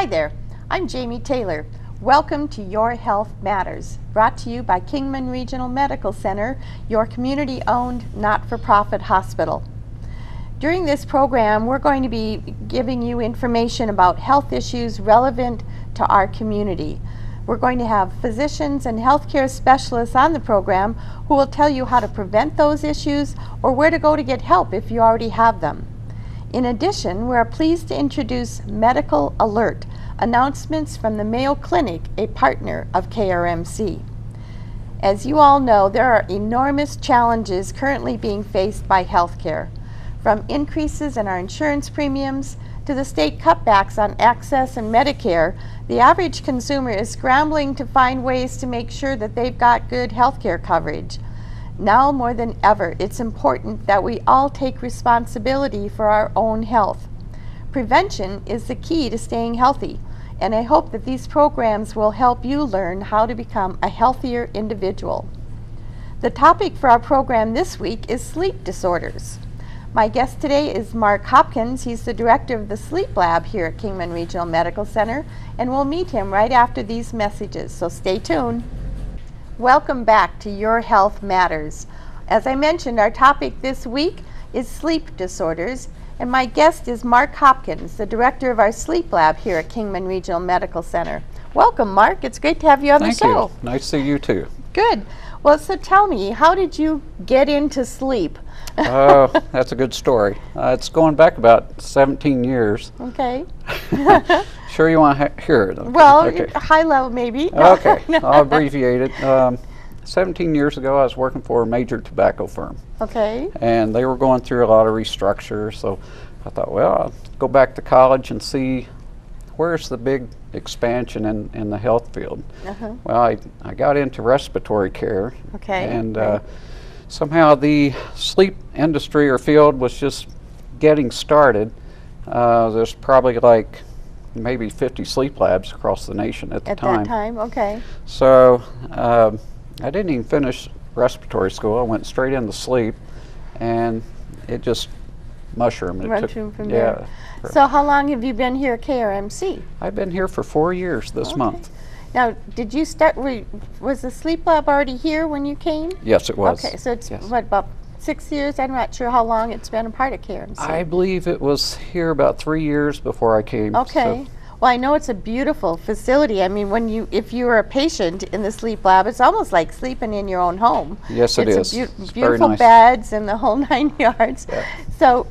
Hi there, I'm Jamie Taylor. Welcome to Your Health Matters, brought to you by Kingman Regional Medical Center, your community-owned, not-for-profit hospital. During this program, we're going to be giving you information about health issues relevant to our community. We're going to have physicians and healthcare specialists on the program who will tell you how to prevent those issues or where to go to get help if you already have them. In addition, we are pleased to introduce Medical Alert, announcements from the Mayo Clinic, a partner of KRMC. As you all know, there are enormous challenges currently being faced by healthcare, from increases in our insurance premiums to the state cutbacks on access and Medicare. The average consumer is scrambling to find ways to make sure that they've got good healthcare coverage. Now more than ever, it's important that we all take responsibility for our own health. Prevention is the key to staying healthy, and I hope that these programs will help you learn how to become a healthier individual. The topic for our program this week is sleep disorders. My guest today is Mark Hopkins. He's the director of the Sleep Lab here at Kingman Regional Medical Center, and we'll meet him right after these messages, so stay tuned. Welcome back to Your Health Matters. As I mentioned, our topic this week is sleep disorders, and my guest is Mark Hopkins, the director of our Sleep Lab here at Kingman Regional Medical Center. Welcome, Mark. It's great to have you on the show. Thank you. Nice to see you too. Good. Well, so tell me, how did you get into sleep? That's a good story. It's going back about 17 years. Okay. Sure you want to hear it? Well, okay. High level maybe. Okay, I'll abbreviate it. 17 years ago, I was working for a major tobacco firm. Okay. And they were going through a lot of restructure, so I thought, well, I'll go back to college and see where's the big expansion in the health field. Well, I got into respiratory care. Okay. And somehow the sleep industry or field was just getting started. There's probably like maybe 50 sleep labs across the nation at the time. At that time, okay. So I didn't even finish respiratory school. I went straight into sleep, and it just mushroomed. Mushroomed from there. So how long have you been here at KRMC? I've been here for 4 years this month. Now, did you start, was the sleep lab already here when you came? Yes, it was. Okay, so it's what, about 6 years? I'm not sure how long it's been a part of KRMC. I believe it was here about 3 years before I came. Okay. So. Well, I know it's a beautiful facility. I mean, if you were a patient in the sleep lab, it's almost like sleeping in your own home. Yes, it is. It's beautiful nice. beds and the whole 9 yards. Yeah. So,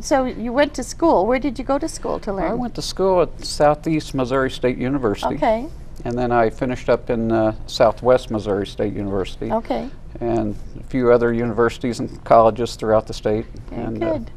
so you went to school. Where did you go to school to learn? I went to school at Southeast Missouri State University. Okay. And then I finished up in Southwest Missouri State University. Okay. And a few other universities and colleges throughout the state. Very good.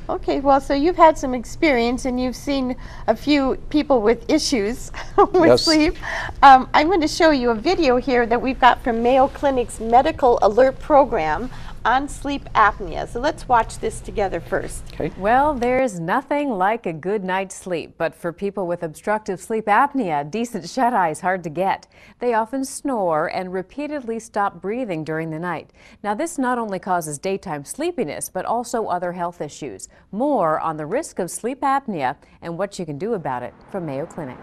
Okay, well, so you've had some experience and you've seen a few people with issues with sleep. I'm going to show you a video here that we've got from Mayo Clinic's Medical Alert program on sleep apnea. So let's watch this together first. Okay. Well, there's nothing like a good night's sleep, but for people with obstructive sleep apnea, decent shut-eye is hard to get. They often snore and repeatedly stop breathing during the night. Now, this not only causes daytime sleepiness, but also other health issues. More on the risk of sleep apnea and what you can do about it from Mayo Clinic.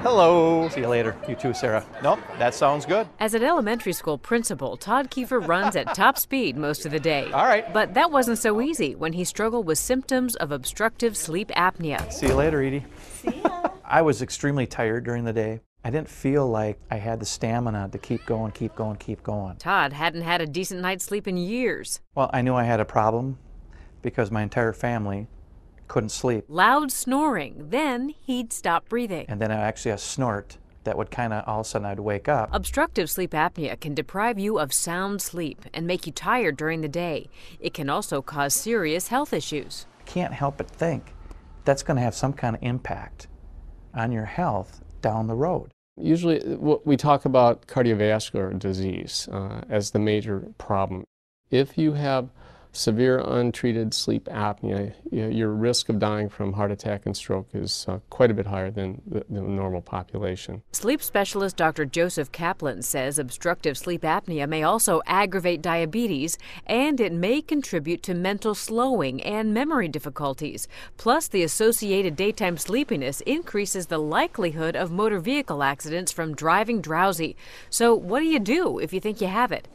Hello. See you later. You too, Sarah. Nope, that sounds good. As an elementary school principal, Todd Kiefer runs at top speed most of the day. All right. But that wasn't so easy when he struggled with symptoms of obstructive sleep apnea. See you later, Edie. See ya. I was extremely tired during the day. I didn't feel like I had the stamina to keep going, keep going, keep going. Todd hadn't had a decent night's sleep in years. Well, I knew I had a problem because my entire family couldn't sleep. Loud snoring, then he'd stop breathing. And then I actually a snort that would kind of all of a sudden I'd wake up. Obstructive sleep apnea can deprive you of sound sleep and make you tired during the day. It can also cause serious health issues. I can't help but think that's going to have some kind of impact on your health down the road. Usually we talk about cardiovascular disease as the major problem. If you have severe untreated sleep apnea, your risk of dying from heart attack and stroke is quite a bit higher than the normal population. Sleep specialist Dr. Joseph Kaplan says obstructive sleep apnea may also aggravate diabetes, and it may contribute to mental slowing and memory difficulties. Plus, the associated daytime sleepiness increases the likelihood of motor vehicle accidents from driving drowsy. So what do you do if you think you have it?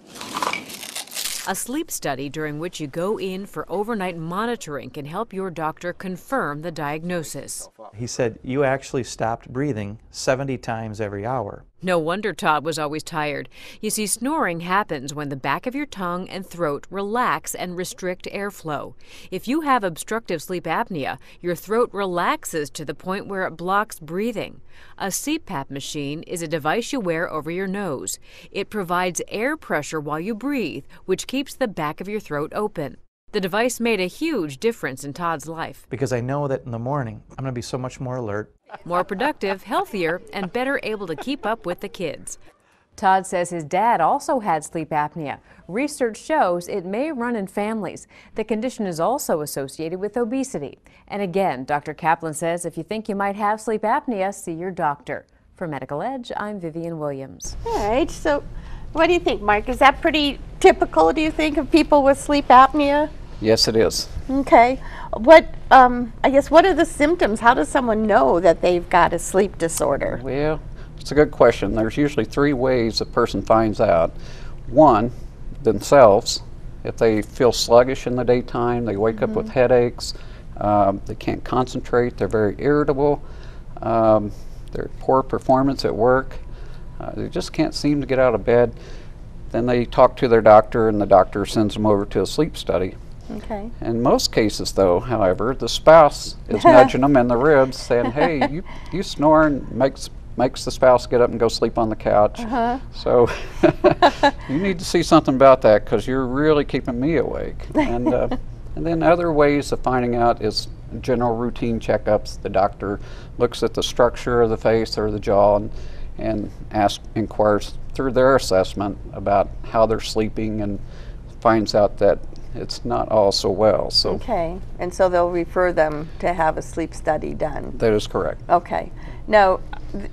A sleep study during which you go in for overnight monitoring can help your doctor confirm the diagnosis. He said, you actually stopped breathing 70 times every hour. No wonder Todd was always tired. You see, snoring happens when the back of your tongue and throat relax and restrict airflow. If you have obstructive sleep apnea, your throat relaxes to the point where it blocks breathing. A CPAP machine is a device you wear over your nose. It provides air pressure while you breathe, which keeps the back of your throat open. The device made a huge difference in Todd's life. Because I know that in the morning, I'm going to be so much more alert. More productive, healthier, and better able to keep up with the kids. Todd says his dad also had sleep apnea. Research shows it may run in families. The condition is also associated with obesity. And again, Dr. Kaplan says if you think you might have sleep apnea, see your doctor. For Medical Edge, I'm Vivian Williams. All right, so what do you think, Mark? Is that pretty typical, do you think, of people with sleep apnea? Yes, it is. Okay. What, I guess, what are the symptoms? How does someone know that they've got a sleep disorder? Well, it's a good question. There's usually 3 ways a person finds out. One, themselves. If they feel sluggish in the daytime, they wake up with headaches, they can't concentrate, they're very irritable, they're poor performance at work, they just can't seem to get out of bed. Then they talk to their doctor, and the doctor sends them over to a sleep study. Okay. In most cases, though, however, the spouse is nudging them in the ribs, saying, "Hey, you snoring makes the spouse get up and go sleep on the couch. So you need to see something about that because you're really keeping me awake." And then other ways of finding out is general routine checkups. The doctor looks at the structure of the face or the jaw and inquires through their assessment about how they're sleeping and finds out that it's not all so well. So Okay, and so they'll refer them to have a sleep study done. that is correct. Okay. Now,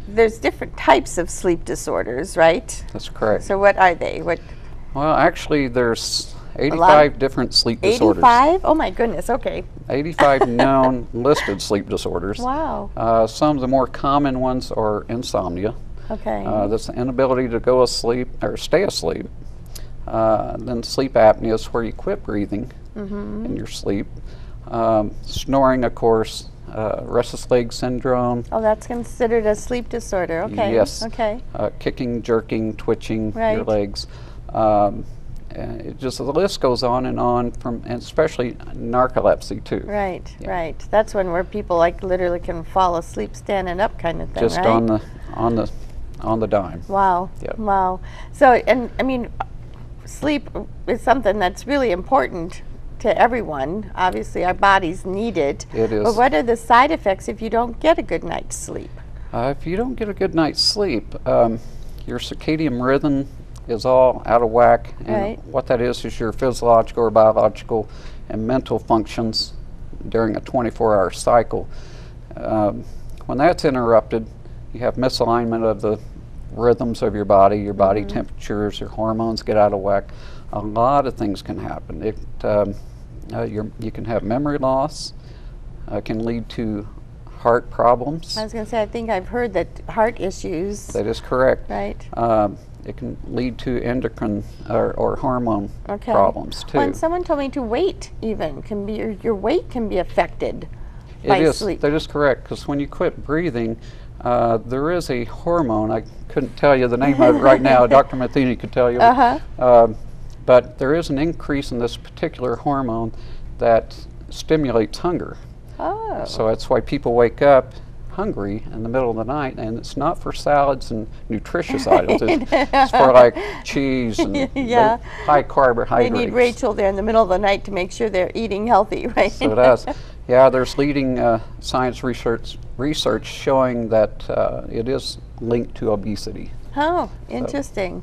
there's different types of sleep disorders, right? That's correct. So what are they? What? Well, actually, there's 85 different sleep disorders. 85? Oh my goodness, okay. 85 known listed sleep disorders. Wow. Some of the more common ones are insomnia. Okay. That's the inability to go asleep or stay asleep. Then sleep apnea is where you quit breathing in your sleep. Snoring, of course, restless leg syndrome. Oh, that's considered a sleep disorder. Okay. Yes. Okay. Kicking, jerking, twitching your Right. legs. And it just, the list goes on, and especially narcolepsy too. Right, Yeah. right. That's one where people like literally can fall asleep standing up kind of thing, Just right? on the dime. Wow. Yep. Wow. So, and I mean, sleep is something that's really important to everyone. Obviously, our bodies need it. It is. But what are the side effects if you don't get a good night's sleep? If you don't get a good night's sleep, your circadian rhythm is all out of whack. And Right. what that is your physiological or biological and mental functions during a 24-hour cycle. When that's interrupted, you have misalignment of the rhythms of your body temperatures, your hormones get out of whack. A lot of things can happen. You can have memory loss, can lead to heart problems. I was going to say, I think I've heard that heart issues. That is correct. Right. It can lead to endocrine or hormone Okay. problems too. Well, and someone told me to weight even can be your weight can be affected It by is. sleep. That is correct. Because when you quit breathing, there is a hormone. I couldn't tell you the name of it right now. Dr. Matheny could tell you. But there is an increase in this particular hormone that stimulates hunger. Oh. So that's why people wake up hungry in the middle of the night, and it's not for salads and nutritious items. It's for like cheese and Yeah. high carbohydrates. They need Rachel there in the middle of the night to make sure they're eating healthy, right? So it does. Yeah, there's leading science research showing that it is linked to obesity. Oh, interesting.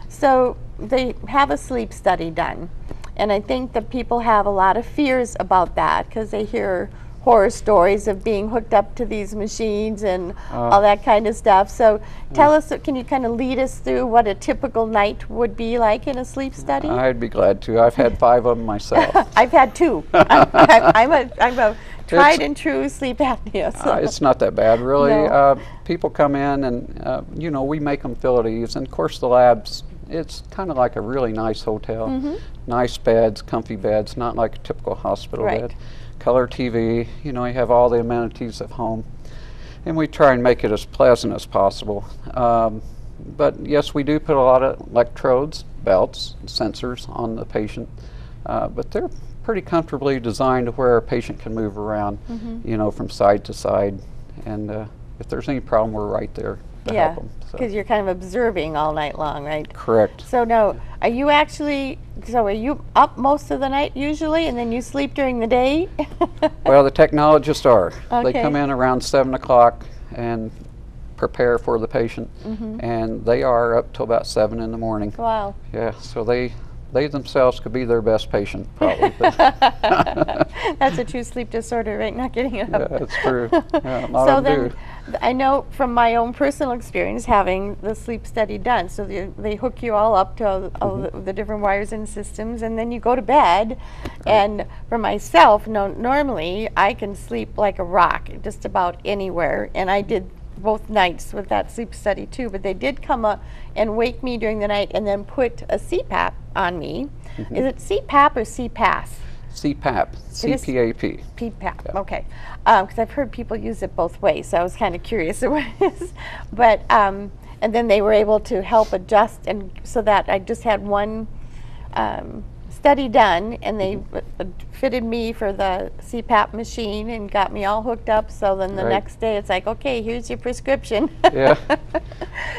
So they have a sleep study done. And I think that people have a lot of fears about that because they hear horror stories of being hooked up to these machines and all that kind of stuff. So tell us, can you kind of lead us through what a typical night would be like in a sleep study? I'd be glad to. I've had 5 of them myself. I've had 2. I'm a tried and true sleep apnea. So. It's not that bad, really. No. People come in and, you know, we make them feel at ease. And of course the labs, it's kind of like a really nice hotel. Nice beds, comfy beds, not like a typical hospital bed. Color TV, you know, you have all the amenities of home. And we try and make it as pleasant as possible. But yes, we do put a lot of electrodes, belts, sensors on the patient. But they're pretty comfortably designed to where a patient can move around, you know, from side to side. And if there's any problem, we're right there to help them. Because you're kind of observing all night long, right? Correct. So now, are you up most of the night usually, and then you sleep during the day? Well, the technologists are. Okay. They come in around 7 o'clock and prepare for the patient, and they are up till about 7 in the morning. Wow. Yeah, so they themselves could be their best patient, probably. That's a true sleep disorder, right? Not getting it up. Yeah, that's true. Yeah, a lot So of them then, do. I know from my own personal experience having the sleep study done, so they hook you all up to all the different wires and systems, and then you go to bed. And for myself, normally I can sleep like a rock just about anywhere, and I did both nights with that sleep study too, but they did come up and wake me during the night and then put a CPAP on me. Is it CPAP or CPAS? CPAP, C-P-A-P. PPAP, Yeah. okay. Because I've heard people use it both ways, so I was kind of curious what it is. But, and then they were able to help adjust, and so that I just had one study done, and they fitted me for the CPAP machine and got me all hooked up, so then the next day it's like, okay, here's your prescription. Yeah.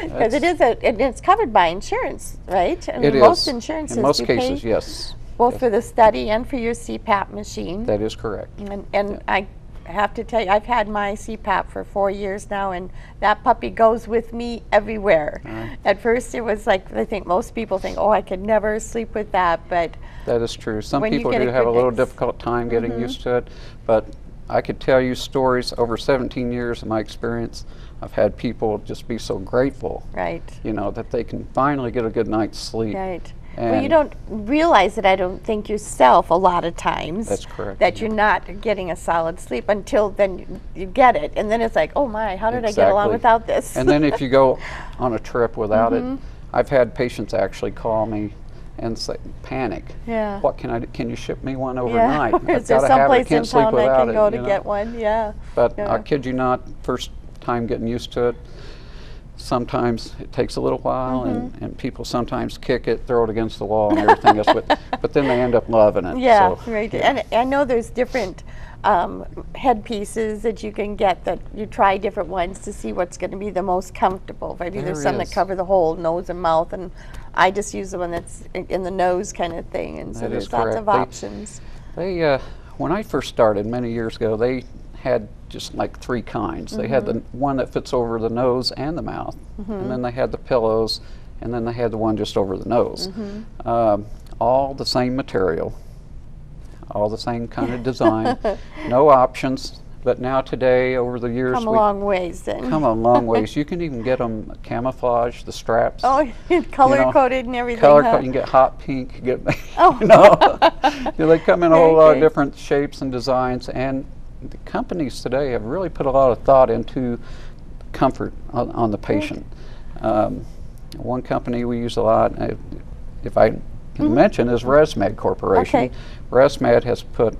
Because it's covered by insurance, right? I mean, It is. most insurances In most do cases, pay yes. both for the study and for your CPAP machine. That is correct. And I have to tell you, I've had my CPAP for 4 years now, and that puppy goes with me everywhere. At first it was like, I think most people think, oh, I could never sleep with that, but that is true. Some when you people get do a have a good little night's- difficult time getting used to it, but I could tell you stories over 17 years of my experience. I've had people just be so grateful, right, you know, that they can finally get a good night's sleep. right. Well, you And don't realize it, I don't think, yourself a lot of times. That's correct, That yeah. you're not getting a solid sleep until then you get it. And then it's like, oh my, how did I get along Exactly. without this? And then if you go on a trip without it, I've had patients actually call me and say, panic. Yeah. What can you ship me one Yeah. overnight? Is I've there got to have it, someplace in can't sleep town I without can it. go to you know? get one? Yeah. But Yeah. I kid you not, first time getting used to it, sometimes it takes a little while, and people sometimes kick it, throw it against the wall and everything else, but then they end up loving it. Yeah, so, right. yeah. And I know there's different headpieces that you can get, that you try different ones to see what's going to be the most comfortable. Maybe There there's some that is. cover the whole nose and mouth, and I just use the one that's in the nose kind of thing, and so That is there's lots of correct. options. They, when I first started many years ago, they had just like 3 kinds. They had the one that fits over the nose and the mouth, and then they had the pillows, and then they had the one just over the nose. All the same material, all the same kind of design, no options. But now today, over the years, Come a we've long ways then. come a long ways. You can even get them camouflage, the straps. Oh, color coded and everything. Color huh? code, you can get hot pink, you get, Oh. you know, they come in a whole Very lot of good. different shapes and designs, and the companies today have really put a lot of thought into comfort on the patient. One company we use a lot, if I can mention, is ResMed Corporation. Okay. ResMed has put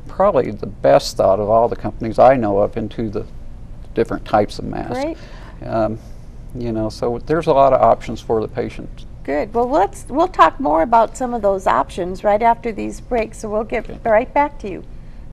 probably the best thought of all the companies I know of into the different types of masks. Great. You know, so there's a lot of options for the patient. Good. Well, we'll talk more about some of those options right after these breaks, so we'll get right back to you.